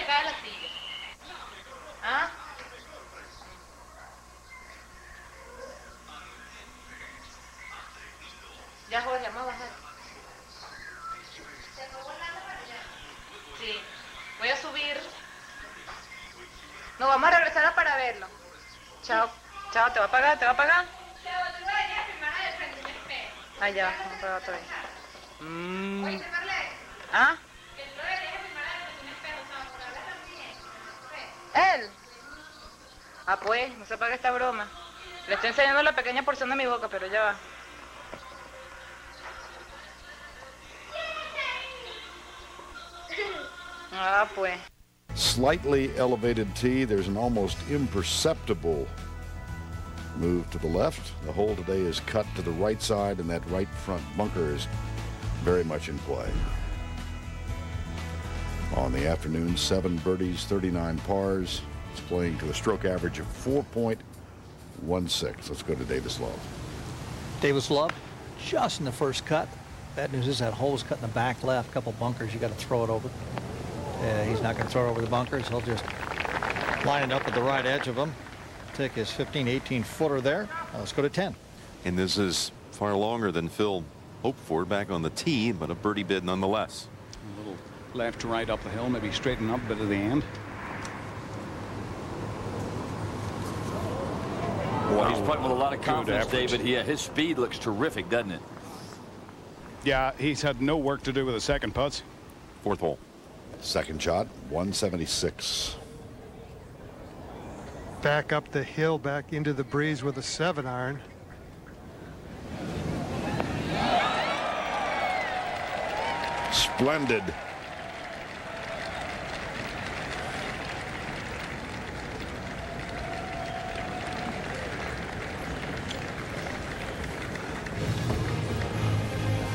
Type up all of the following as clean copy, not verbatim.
se cae la silla. ¿Ah? Ya, Jorge, vamos a bajar. Sí. Voy a subir. Nos vamos a regresar para verlo. Chao. Chao, ¿te va a pagar? ¿Te va a pagar? Chao, tú lo dejas firmar de frente un espejo. Ah, ya, vamos a pagar todavía. Oye, firmarle. ¿Ah? Que tú lo dejas firmar de frente un espejo, ¿sabes? Por hablar también. ¿Él? Ah, pues, no se paga esta broma. Le estoy enseñando la pequeña porción de mi boca, pero ya va. Ah, pues. Slightly elevated tee. There's an almost imperceptible move to the left. The hole today is cut to the right side, and that right front bunker is very much in play. On the afternoon, 7 birdies, 39 pars. It's playing to a stroke average of 4.16. Let's go to Davis Love. Davis Love, just in the first cut. Bad news is that hole is cut in the back left. Couple bunkers, you got to throw it over. He's not going to throw it over the bunkers. He'll just line it up at the right edge of them. Take his 15, 18 footer there. Let's go to 10. And this is far longer than Phil hoped for back on the tee, but a birdie bid nonetheless. A little left to right up the hill, maybe straighten up a bit at the end. Well, he's putting with a lot of confidence, David. Yeah, his speed looks terrific, doesn't it? Yeah, he's had no work to do with the second putts. Fourth hole. Second shot, 176. Back up the hill, back into the breeze with a 7-iron. Splendid.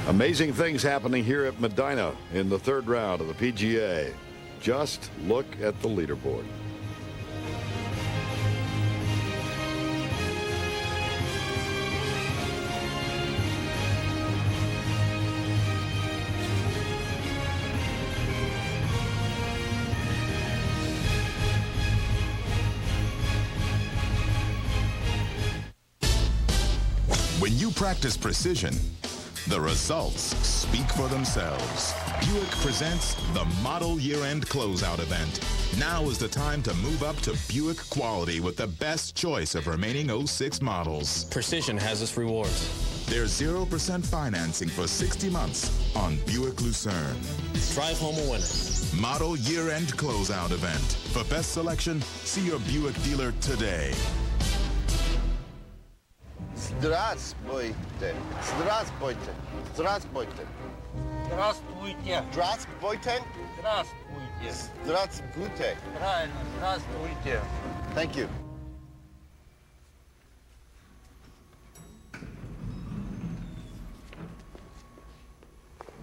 Amazing things happening here at Medina in the third round of the PGA. Just look at the leaderboard. When you practice precision, the results speak for themselves. Buick presents the Model Year-End Closeout event. Now is the time to move up to Buick quality with the best choice of remaining 06 models. Precision has its rewards. There's 0% financing for 60 months on Buick Lucerne. Drive home a winner. Model Year-End Closeout event. For best selection, see your Buick dealer today. Здравствуйте. Здравствуйте. Здравствуйте. Здравствуйте. Здравствуйте. Здравствуйте. Здравствуйте. Правильно, здравствуйте. Thank you.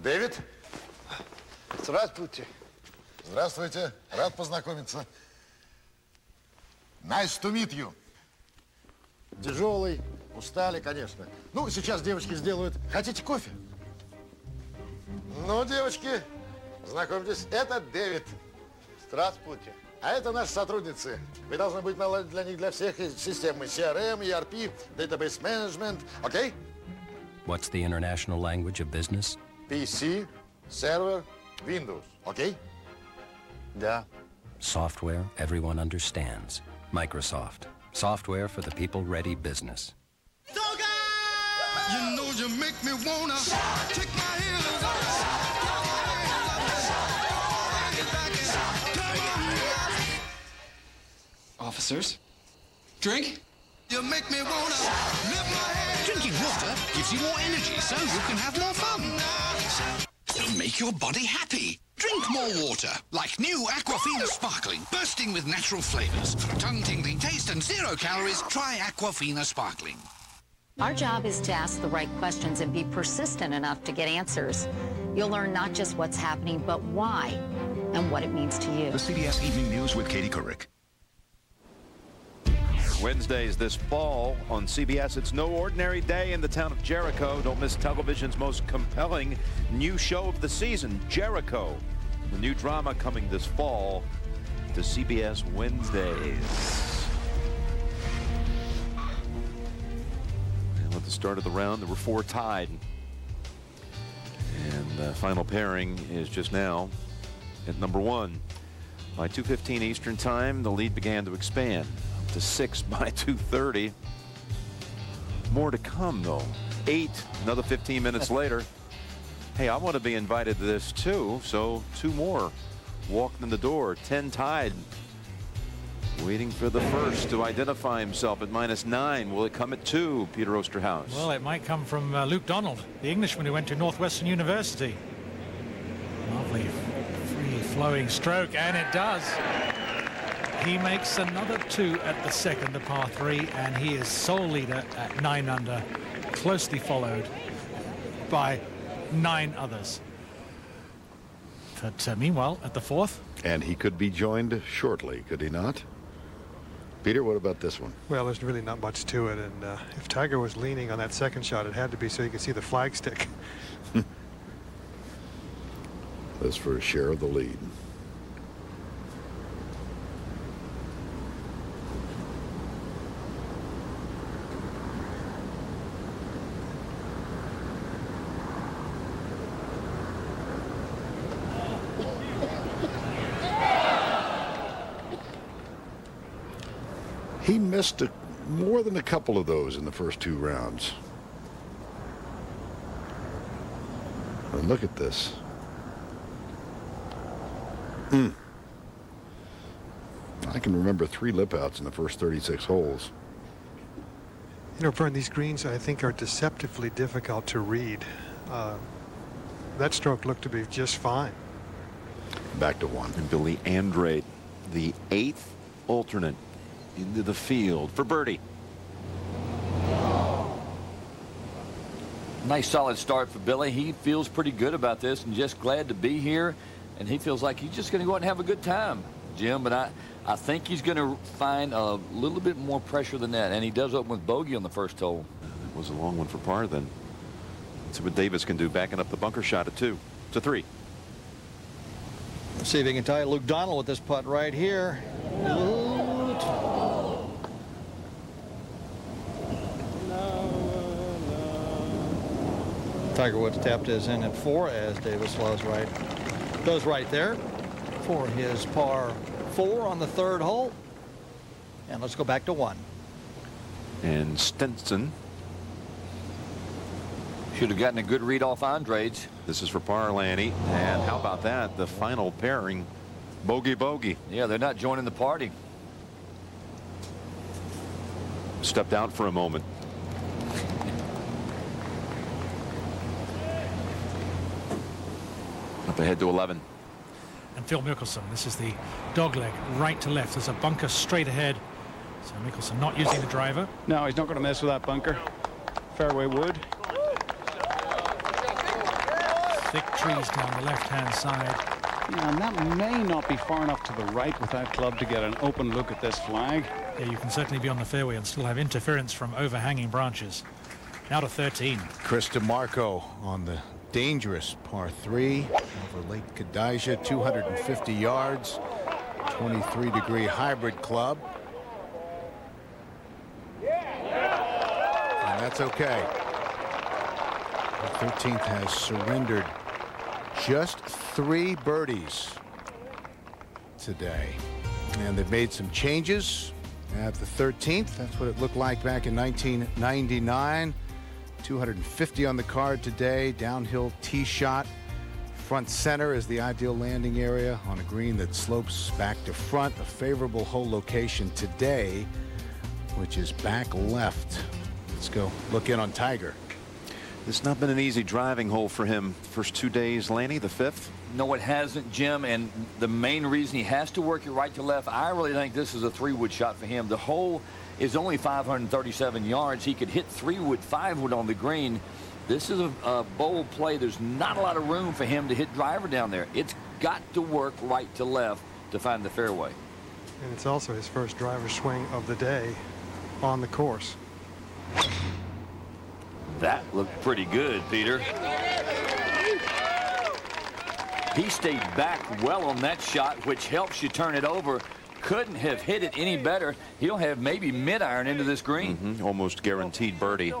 Дэвид? Здравствуйте. Здравствуйте. Рад познакомиться. Nice to meet you. Тяжелый, устали, конечно. Ну, сейчас девочки сделают. Хотите кофе? Ну, девочки, знакомьтесь, это Дэвид. Здравствуйте. А это наши сотрудницы. Вы должны быть наладить для них, для всех системы CRM, ERP, Database Management. Окей? What's the international language of business? PC, Server, Windows. Окей? Да. Software everyone understands. Microsoft. Software for the people-ready business. You know you make me wanna take my heels off. Officers? Drink? You make me wanna lift my head. Drinking water gives you more energy so you can have more fun. To make your body happy. Drink more water, like new Aquafina Sparkling, bursting with natural flavors. For tongue-tingling taste and 0 calories, try Aquafina Sparkling. Our job is to ask the right questions and be persistent enough to get answers. You'll learn not just what's happening, but why and what it means to you. The CBS Evening News with Katie Couric. Wednesdays this fall on CBS. It's no ordinary day in the town of Jericho. Don't miss television's most compelling new show of the season, Jericho. The new drama coming this fall to CBS Wednesdays. And at the start of the round, there were 4 tied. And the final pairing is just now at number 1. By 2:15 Eastern Time, the lead began to expand up to 6 by 2:30. More to come, though. 8, another 15 minutes later. Hey, I want to be invited to this, too. So 2 more walked in the door. 10 tied. Waiting for the first to identify himself at -9. Will it come at 2, Peter Osterhaus? Well, it might come from Luke Donald, the Englishman who went to Northwestern University. Lovely free-flowing stroke, and it does. He makes another 2 at the second, the par 3, and he is sole leader at 9 under, closely followed by 9 others. But meanwhile, at the 4th. And he could be joined shortly, could he not? Peter, what about this one? Well, there's really not much to it, and if Tiger was leaning on that second shot, it had to be so you could see the flagstick. That's for a share of the lead. He missed more than a couple of those in the first 2 rounds. And look at this. I can remember 3 lip outs in the first 36 holes. You know, Vern, these greens I think are deceptively difficult to read. That stroke looked to be just fine. Back to 1. And Billy Andrade, the 8th alternate into the field for birdie. Nice solid start for Billy. He feels pretty good about this and just glad to be here. And he feels like he's just going to go out and have a good time, Jim. But I think he's going to find a little bit more pressure than that. And he does open with bogey on the first hole. That was a long one for par then. Let's see what Davis can do, backing up the bunker shot at 2 to 3. Let's see if he can tie Luke Donald with this putt right here. Tiger Woods tapped his in at 4 as Davis goes right there for his par 4 on the 3rd hole. And let's go back to 1. And Stenson should have gotten a good read off Andrade's. This is for par, Lanny. And how about that? The final pairing, bogey. Yeah, they're not joining the party. Stepped out for a moment. Up ahead to 11. And Phil Mickelson, this is the dog leg, right to left. There's a bunker straight ahead. So Mickelson not using the driver. No, he's not going to mess with that bunker. Fairway wood. Thick trees down the left-hand side. Yeah, and that may not be far enough to the right with that club to get an open look at this flag. Yeah, you can certainly be on the fairway and still have interference from overhanging branches. Now to 13. Chris DeMarco on the dangerous par 3 over Lake Cadijah, 250 yards, 23-degree hybrid club. And that's okay. The 13th has surrendered just 3 birdies today. And they've made some changes at the 13th. That's what it looked like back in 1999. 250 on the card today. Downhill tee shot. Front center is the ideal landing area on a green that slopes back to front. A favorable hole location today, which is back left. Let's go look in on Tiger. It's not been an easy driving hole for him. First 2 days, Lanny, the 5th. No, it hasn't, Jim. And the main reason he has to work it right to left, I really think this is a 3-wood shot for him. The hole is only 537 yards. He could hit 3-wood, 5-wood on the green. This is a bold play. There's not a lot of room for him to hit driver down there. It's got to work right to left to find the fairway. And it's also his first driver swing of the day on the course. That looked pretty good, Peter. He stayed back well on that shot, which helps you turn it over. Couldn't have hit it any better. He'll have maybe mid-iron into this green. Almost guaranteed birdie.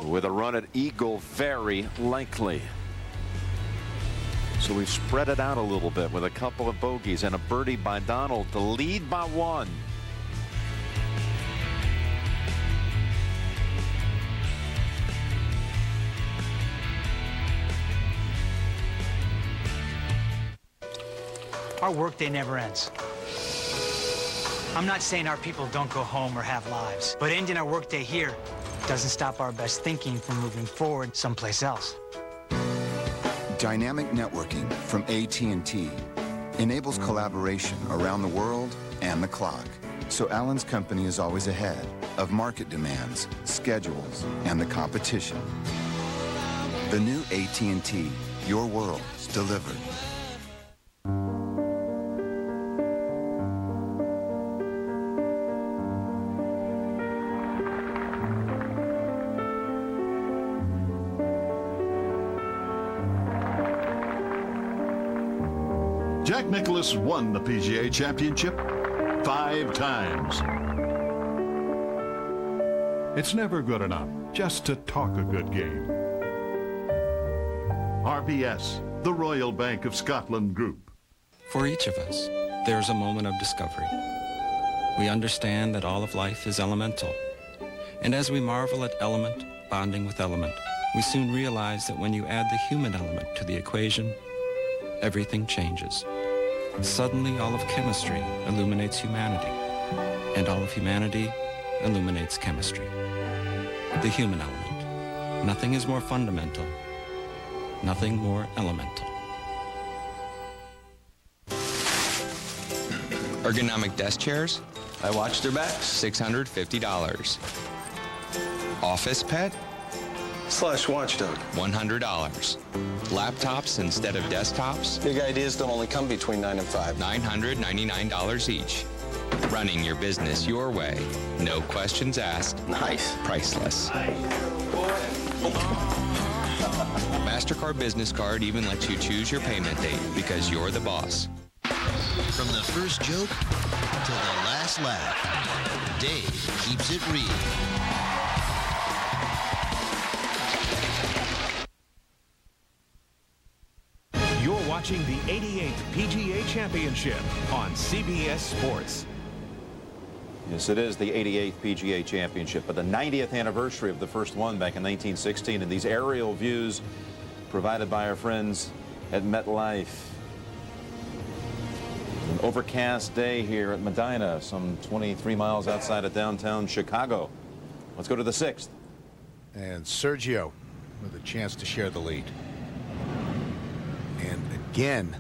With a run at eagle, very likely. So we've spread it out a little bit with a couple of bogeys and a birdie by Donald to lead by 1. Our workday never ends. I'm not saying our people don't go home or have lives, but ending our workday here doesn't stop our best thinking from moving forward someplace else. Dynamic networking from AT&T enables collaboration around the world and the clock. So Allen's company is always ahead of market demands, schedules, and the competition. The new AT&T, your world delivered. Jack Nicklaus won the PGA Championship 5 times. It's never good enough just to talk a good game. RBS, the Royal Bank of Scotland Group. For each of us, there's a moment of discovery. We understand that all of life is elemental. And as we marvel at element bonding with element, we soon realize that when you add the human element to the equation, everything changes. Suddenly, all of chemistry illuminates humanity, and all of humanity illuminates chemistry. The human element. Nothing is more fundamental, nothing more elemental. Ergonomic desk chairs? I watched their backs. $650. Office pet? Slush watchdog. $100. Laptops instead of desktops? Big ideas don't only come between 9 and 5. $999 each. Running your business your way. No questions asked. Nice. Priceless. MasterCard Business Card even lets you choose your payment date because you're the boss. From the first joke to the last laugh, Dave keeps it real. You're watching the 88th PGA Championship on CBS Sports. Yes, it is the 88th PGA Championship, but the 90th anniversary of the first one back in 1916, and these aerial views provided by our friends at MetLife. An overcast day here at Medina, some 23 miles outside of downtown Chicago. Let's go to the 6th. And Sergio with a chance to share the lead. And again,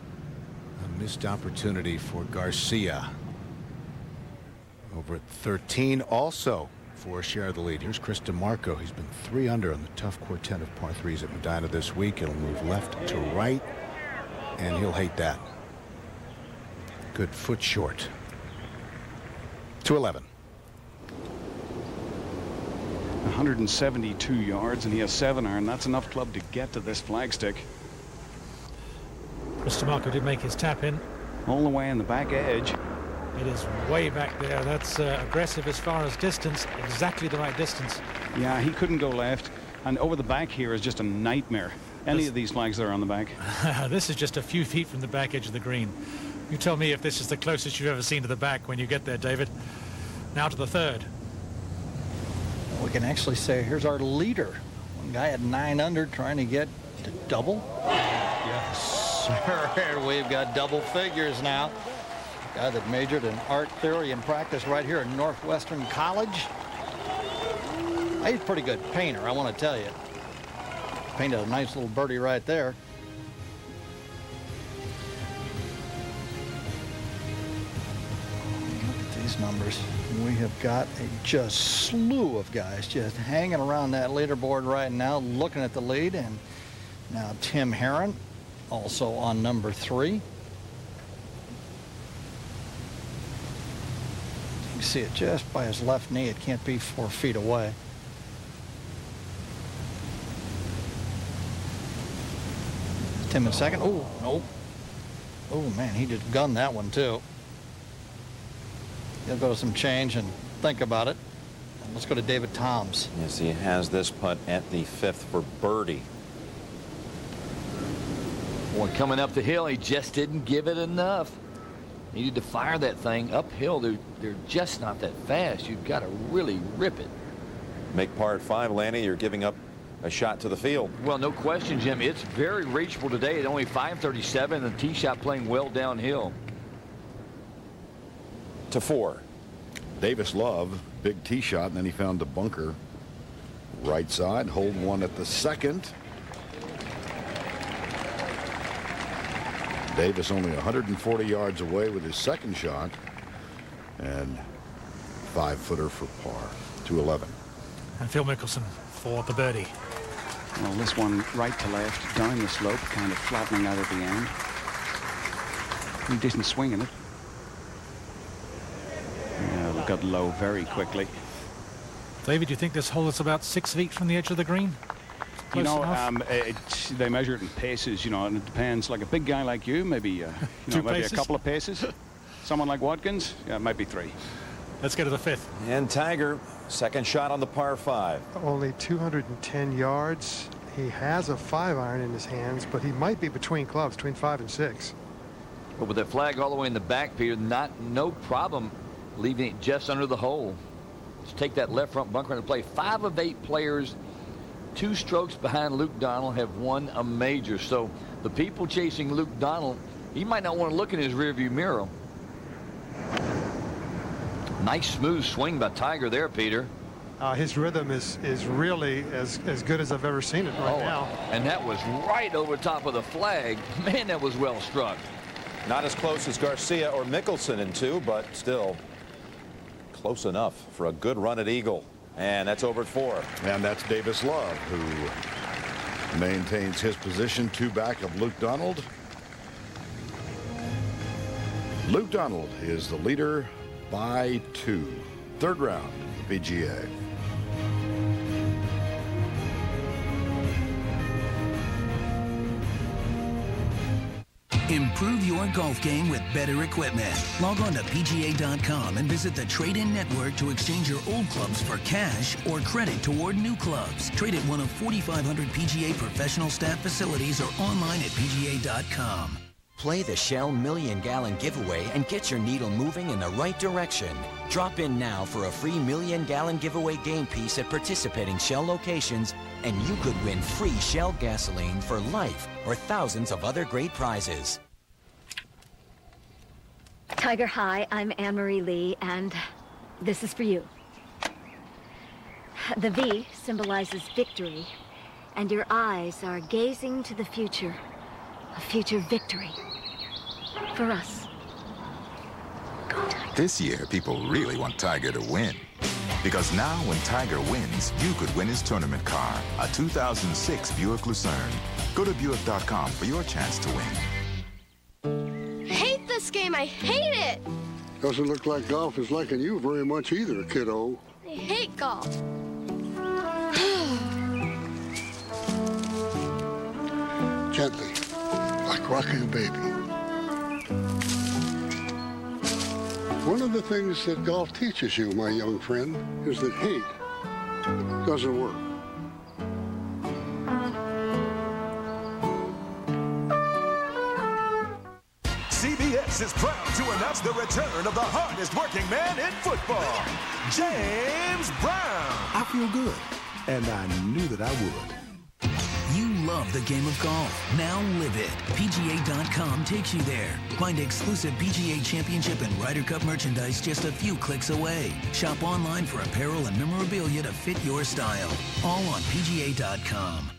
a missed opportunity for Garcia. Over at 13, also for a share of the lead. Here's Chris DeMarco. He's been 3 under on the tough quartet of par 3s at Medina this week. He'll move left to right, and he'll hate that. Good foot short. 211. 172 yards, and he has 7-iron. That's enough club to get to this flagstick. Mr. Marco did make his tap in. All the way on the back edge. It is way back there. That's aggressive as far as distance. Exactly the right distance. Yeah, he couldn't go left. And over the back here is just a nightmare. Any of these flags that are on the back. This is just a few feet from the back edge of the green. You tell me if this is the closest you've ever seen to the back when you get there, David. Now to the 3rd. We can actually say here's our leader. One guy at 9 under trying to get to double. Yes, sir. We've got double figures now. Guy that majored in art theory and practice right here at Northwestern College. He's a pretty good painter, I want to tell you. Painted a nice little birdie right there. Look at these numbers. We have got a just slew of guys just hanging around that leaderboard right now, looking at the lead. And now Tim Herron, also on number 3. You see it just by his left knee. It can't be 4 feet away. Tim in second. Oh, no. Oh, man, he just gunned that one, too. He'll go to some change and think about it. And let's go to David Toms. Yes, he has this putt at the 5th for birdie. Boy, coming up the hill, he just didn't give it enough. Needed to fire that thing uphill. They're just not that fast. You've got to really rip it. Make par 5, Lanny. You're giving up a shot to the field. Well, no question, Jim. It's very reachable today at only 537. The tee shot playing well downhill. To 4. Davis Love, big tee shot, and then he found the bunker right side. Hold one at the second. Davis only 140 yards away with his second shot, and 5-footer for par, 211. And Phil Mickelson for the birdie. Well, this one right to left, down the slope, kind of flattening out at the end. Pretty decent swing in it. Yeah, it got low very quickly. David, do you think this hole is about 6 feet from the edge of the green? You know, they measure it in paces, you know, and it depends. Like a big guy like you, maybe, maybe a couple of paces. Someone like Watkins, yeah, it might be 3. Let's go to the 5th. And Tiger, second shot on the par 5. Only 210 yards. He has a 5-iron in his hands, but he might be between clubs, between 5 and 6. But with that flag all the way in the back, Peter, no problem leaving it just under the hole. Just take that left front bunker into play. 5 of 8 players, 2 strokes behind Luke Donald, have won a major. So the people chasing Luke Donald, he might not want to look in his rearview mirror. Nice smooth swing by Tiger there, Peter. His rhythm is really as good as I've ever seen it right now. And that was right over top of the flag. Man, that was well struck. Not as close as Garcia or Mickelson in 2, but still close enough for a good run at Eagle. And that's over at 4. And that's Davis Love, who maintains his position 2 back of Luke Donald. Luke Donald is the leader by 2. 3rd round, PGA. Improve your golf game with better equipment. Log on to PGA.com and visit the Trade-In Network to exchange your old clubs for cash or credit toward new clubs. Trade at one of 4,500 PGA professional staff facilities or online at PGA.com. Play the Shell million-gallon giveaway and get your needle moving in the right direction. Drop in now for a free million-gallon giveaway game piece at participating Shell locations, and you could win free Shell gasoline for life or thousands of other great prizes. Tiger, hi, I'm Anne-Marie Lee, and this is for you. The V symbolizes victory, and your eyes are gazing to the future, a future victory for us. This year, people really want Tiger to win. Because now when Tiger wins, you could win his tournament car, a 2006 Buick Lucerne. Go to Buick.com for your chance to win. Hate this game, I hate it! Doesn't look like golf is liking you very much either, kiddo. I hate golf. Gently, like rocking a baby. One of the things that golf teaches you, my young friend, is that hate doesn't work. CBS is proud to announce the return of the hardest working man in football, James Brown. I feel good, and I knew that I would. You love the game of golf. Now live it. PGA.com takes you there. Find exclusive PGA Championship and Ryder Cup merchandise just a few clicks away. Shop online for apparel and memorabilia to fit your style. All on PGA.com.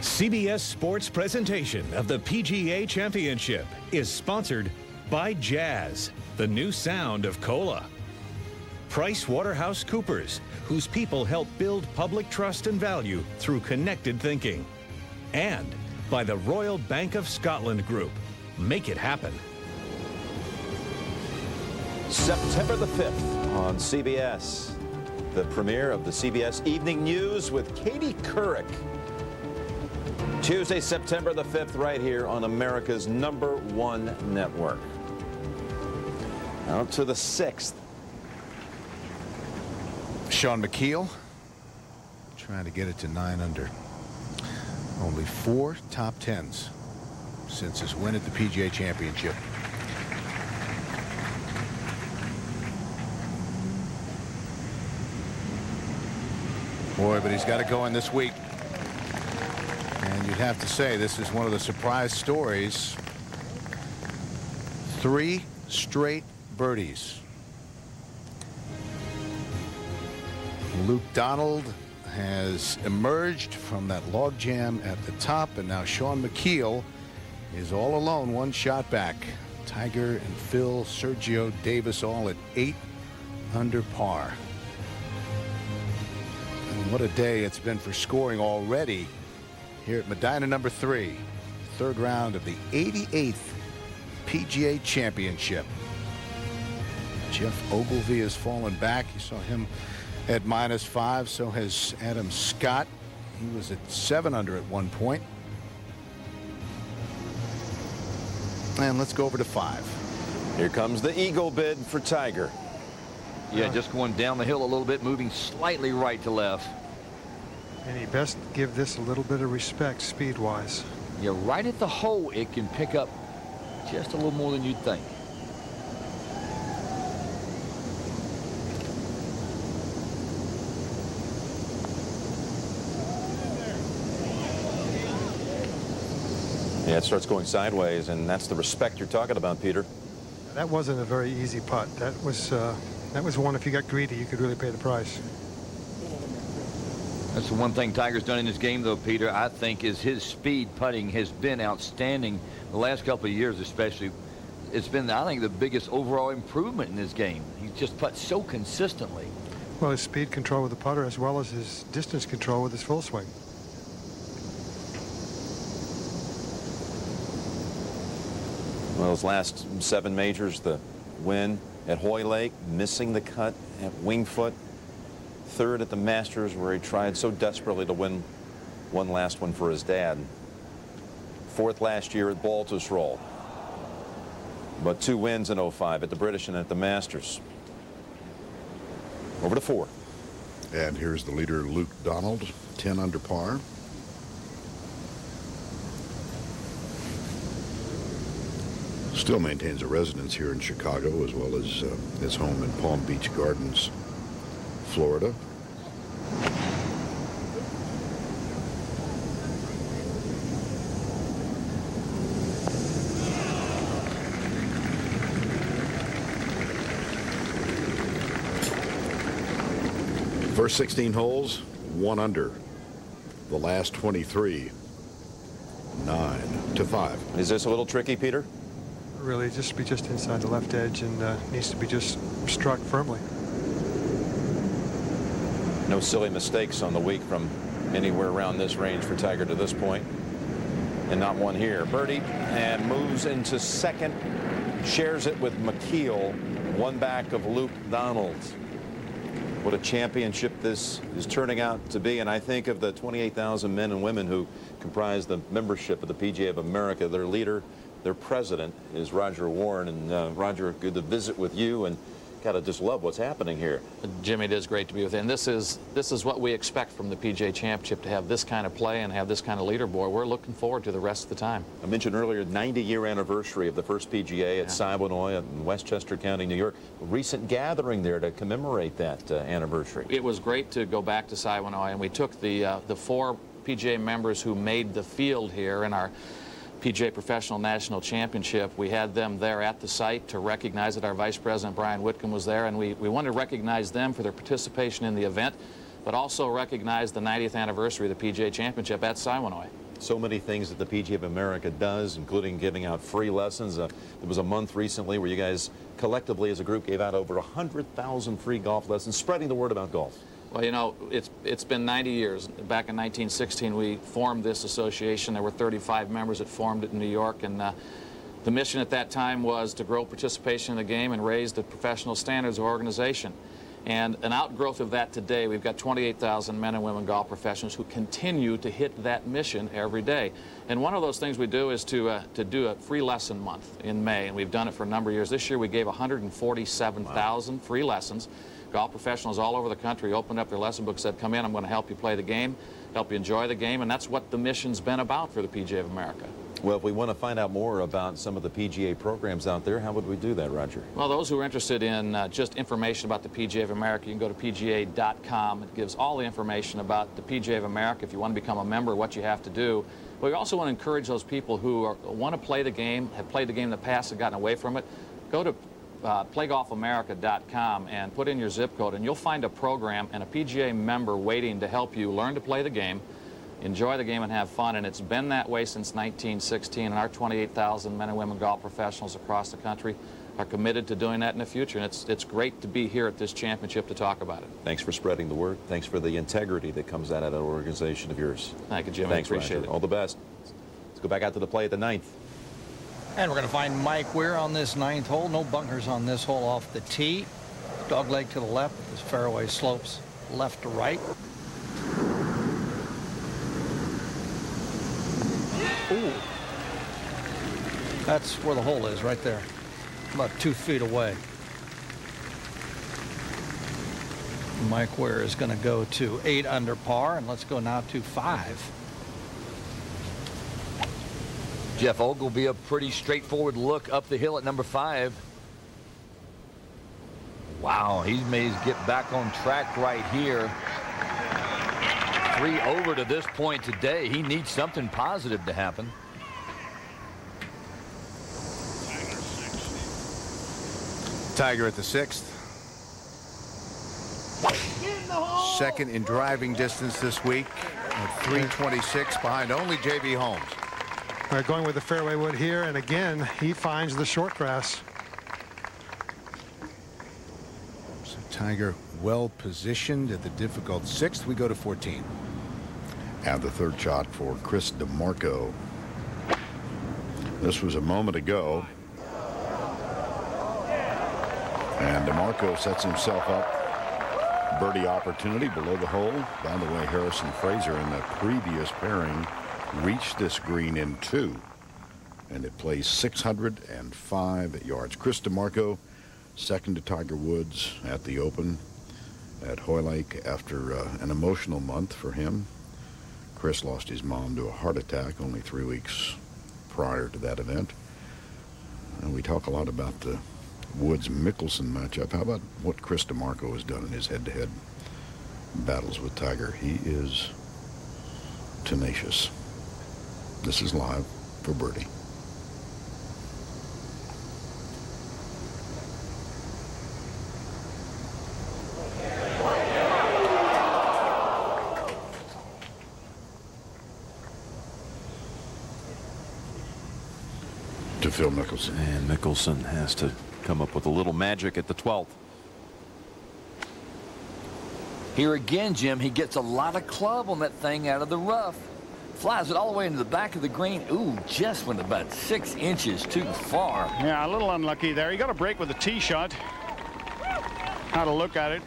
CBS Sports presentation of the PGA Championship is sponsored by Jazz, the new sound of cola. PricewaterhouseCoopers, whose people help build public trust and value through connected thinking. And by the Royal Bank of Scotland Group. Make it happen. September the 5th on CBS. the premiere of the CBS Evening News with Katie Couric. Tuesday, September the 5th, right here on America's #1 network. Out to the 6th. Sean McKeel trying to get it to 9 under. Only 4 top 10s since his win at the PGA Championship. Boy, but he's got to go in this week. And you'd have to say this is one of the surprise stories. 3 straight birdies. Luke Donald has emerged from that logjam at the top, and now Sean McKeel is all alone, 1 shot back. Tiger and Phil, Sergio Davis all at 8 under par. And what a day it's been for scoring already here at Medina number 3. 3rd round of the 88th PGA Championship. Jeff Ogilvy has fallen back. You saw him at -5. So has Adam Scott. He was at 7 under at one point. And let's go over to 5. Here comes the eagle bid for Tiger. Yeah, just going down the hill a little bit, moving slightly right to left. And he best give this a little bit of respect speed-wise. Yeah, right at the hole, it can pick up just a little more than you'd think. Yeah, it starts going sideways, and that's the respect you're talking about, Peter. That wasn't a very easy putt. That was one, if you got greedy, you could really pay the price. That's the one thing Tiger's done in this game, though, Peter, I think, is his speed putting has been outstanding the last couple of years, especially. It's been, I think, the biggest overall improvement in his game. He just putts so consistently. Well, his speed control with the putter as well as his distance control with his full swing. Well, his last 7 majors, the win at Hoylake, missing the cut at Winged Foot, 3rd at the Masters, where he tried so desperately to win one last one for his dad, 4th last year at Baltusrol, but 2 wins in 05 at the British and at the Masters. Over to 4. And here's the leader, Luke Donald, 10 under par. Still maintains a residence here in Chicago, as well as his home in Palm Beach Gardens, Florida. First 16 holes, 1 under. The last 23, 9 to 5. Is this a little tricky, Peter? Really, just inside the left edge, and needs to be just struck firmly. No silly mistakes on the week from anywhere around this range for Tiger to this point. And not one here. Birdie and moves into 2nd. Shares it with McKeel, 1 back of Luke Donald. What a championship this is turning out to be. And I think of the 28,000 men and women who comprise the membership of the PGA of America, their leader, their president is Roger Warren. And Roger, good to visit with you, and gotta just love what's happening here. Jimmy, it is great to be with you. And this is what we expect from the PGA Championship, to have this kind of play and have this kind of leaderboard. We're looking forward to the rest of the time. I mentioned earlier, 90-year anniversary of the first PGA at Siwanoy in Westchester County, New York. A recent gathering there to commemorate that anniversary. It was great to go back to Siwanoy, and we took the 4 PGA members who made the field here in our PGA Professional National Championship. We had them there at the site to recognize that. Our Vice President Brian Whitcomb was there, and we wanted to recognize them for their participation in the event, but also recognize the 90th anniversary of the PGA Championship at Siwanoy. So many things that the PGA of America does, including giving out free lessons. There was a month recently where you guys collectively as a group gave out over 100,000 free golf lessons, spreading the word about golf. Well, you know, it's been 90 years. Back in 1916, we formed this association. There were 35 members that formed it in New York, and the mission at that time was to grow participation in the game and raise the professional standards of organization. And an outgrowth of that today, we've got 28,000 men and women golf professionals who continue to hit that mission every day. And one of those things we do is to do a free lesson month in May, and we've done it for a number of years. This year we gave 147,000 free lessons. Golf professionals all over the country opened up their lesson book, said, come in, I'm going to help you play the game, help you enjoy the game, and that's what the mission's been about for the PGA of America. Well, if we want to find out more about some of the PGA programs out there, how would we do that, Roger? Well, those who are interested in just information about the PGA of America, you can go to PGA.com. It gives all the information about the PGA of America. If you want to become a member, what you have to do. But we also want to encourage those people who want to play the game, have played the game in the past and gotten away from it. Go to playgolfamerica.com and put in your zip code, and you'll find a program and a PGA member waiting to help you learn to play the game, enjoy the game, and have fun. And it's been that way since 1916, and our 28,000 men and women golf professionals across the country are committed to doing that in the future. And it's great to be here at this championship to talk about it. Thanks for spreading the word. Thanks for the integrity that comes out of that organization of yours. Thank you, Jim. Thanks, I appreciate Roger. it. All the best. Let's go back out to the play at the 9th. And we're going to find Mike Weir on this 9th hole. No bunkers on this hole off the tee. Dog leg to the left. This fairway slopes left to right. Ooh. That's where the hole is, right there. About 2 feet away. Mike Weir is going to go to 8 under par, and let's go now to 5. Jeff Ogilvy, a pretty straightforward look up the hill at number 5. Wow, he's made his get back on track right here. 3 over to this point today. He needs something positive to happen. Tiger at the 6th. Second in driving distance this week at 326, behind only J.B. Holmes. All right, going with the fairway wood here, and again, he finds the short grass. So Tiger well positioned at the difficult 6th. We go to 14. And the 3rd shot for Chris DeMarco. This was a moment ago. And DeMarco sets himself up. Birdie opportunity below the hole. By the way, Harrison Fraser in the previous pairing reached this green in 2. And it plays 605 yards. Chris DeMarco, second to Tiger Woods at the Open at Hoylake after an emotional month for him. Chris lost his mom to a heart attack only 3 weeks prior to that event. And we talk a lot about the Woods-Mickelson matchup. How about what Chris DeMarco has done in his head-to-head battles with Tiger? He is tenacious. This is live for birdie. To Phil Mickelson. And Mickelson has to come up with a little magic at the 12th. Here again, Jim, he gets a lot of club on that thing out of the rough. Flies it all the way into the back of the green. Ooh, just went about 6 inches too far. Yeah, a little unlucky there. He got a break with a tee shot. How to look at it.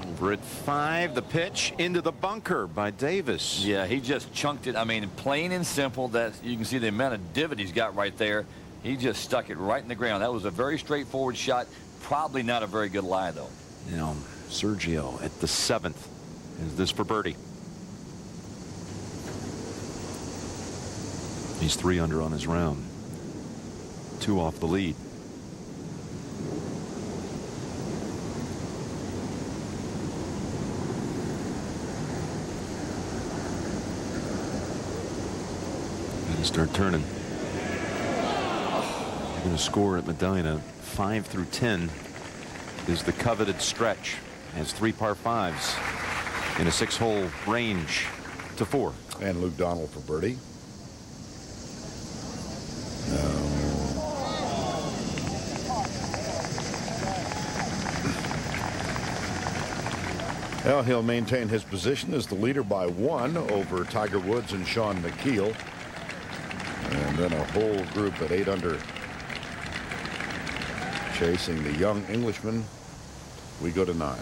Over at 5, the pitch into the bunker by Davis. Yeah, he just chunked it. I mean, plain and simple. That you can see the amount of divot he's got right there. He just stuck it right in the ground. That was a very straightforward shot. Probably not a very good lie, though. Now, Sergio at the 7th. Is this for birdie? He's 3 under on his round. 2 off the lead. Gotta start turning. You're going to score at Medina. 5 through 10 is the coveted stretch. Has 3 par 5s in a 6-hole range to 4. And Luke Donald for birdie. Well, he'll maintain his position as the leader by 1 over Tiger Woods and Sean McKeel. And then a whole group at 8 under chasing the young Englishman. We go to 9.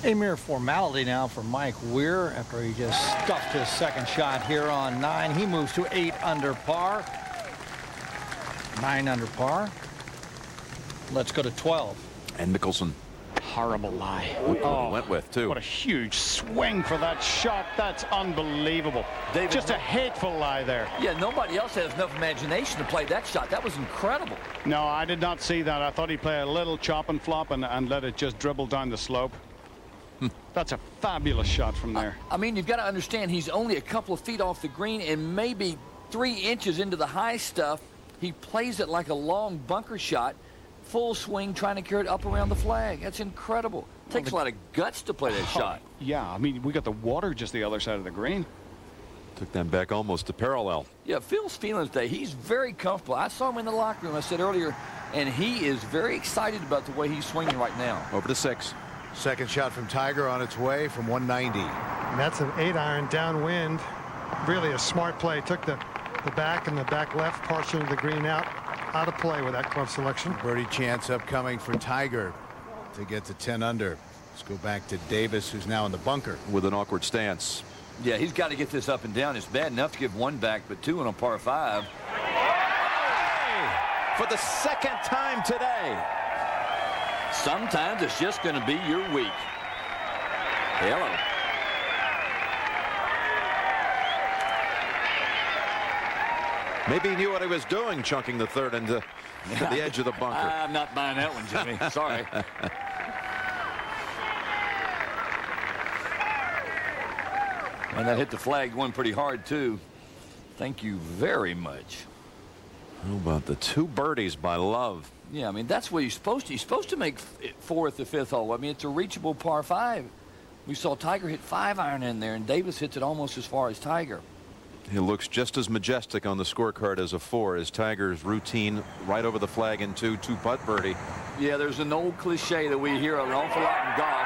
A mere formality now for Mike Weir after he just stuffed his second shot here on 9. He moves to 8 under par. 9 under par. Let's go to 12. And Mickelson. Horrible lie. Oh, went with, too. What a huge swing for that shot. That's unbelievable. David, just a hateful lie there. Yeah, nobody else has enough imagination to play that shot. That was incredible. No, I did not see that. I thought he'd play a little chop and flop and let it just dribble down the slope. That's a fabulous shot from there. I mean, you've got to understand he's only a couple of feet off the green and maybe 3 inches into the high stuff. He plays it like a long bunker shot. Full swing, trying to carry it up around the flag. That's incredible. Takes a lot of guts to play that shot. Yeah, I mean, we got the water just the other side of the green. Took them back almost to parallel. Yeah, Phil's feeling today. He's very comfortable. I saw him in the locker room, I said earlier, and he is very excited about the way he's swinging right now. Over to 6. Second shot from Tiger on its way from 190. And that's an 8-iron downwind. Really a smart play. Took the back and the back left portion of the green out of play with that club selection. Birdie chance upcoming for Tiger to get to 10 under. Let's go back to Davis, who's now in the bunker. With an awkward stance. Yeah, he's got to get this up and down. It's bad enough to give 1 back, but 2 on a par 5. For the second time today. Sometimes it's just going to be your week. Hello. Maybe he knew what he was doing, chunking the 3rd into the edge of the bunker. I'm not buying that one, Jimmy. Sorry. And that hit the flag one pretty hard, too. Thank you very much. How about the 2 birdies by Love? Yeah, I mean, that's what he's supposed to. He's supposed to make 4th or 5th hole. I mean, it's a reachable par 5. We saw Tiger hit 5-iron in there, and Davis hits it almost as far as Tiger. He looks just as majestic on the scorecard as a 4 as Tiger's routine right over the flag in 2 putt birdie. Yeah, there's an old cliche that we hear an awful lot in golf.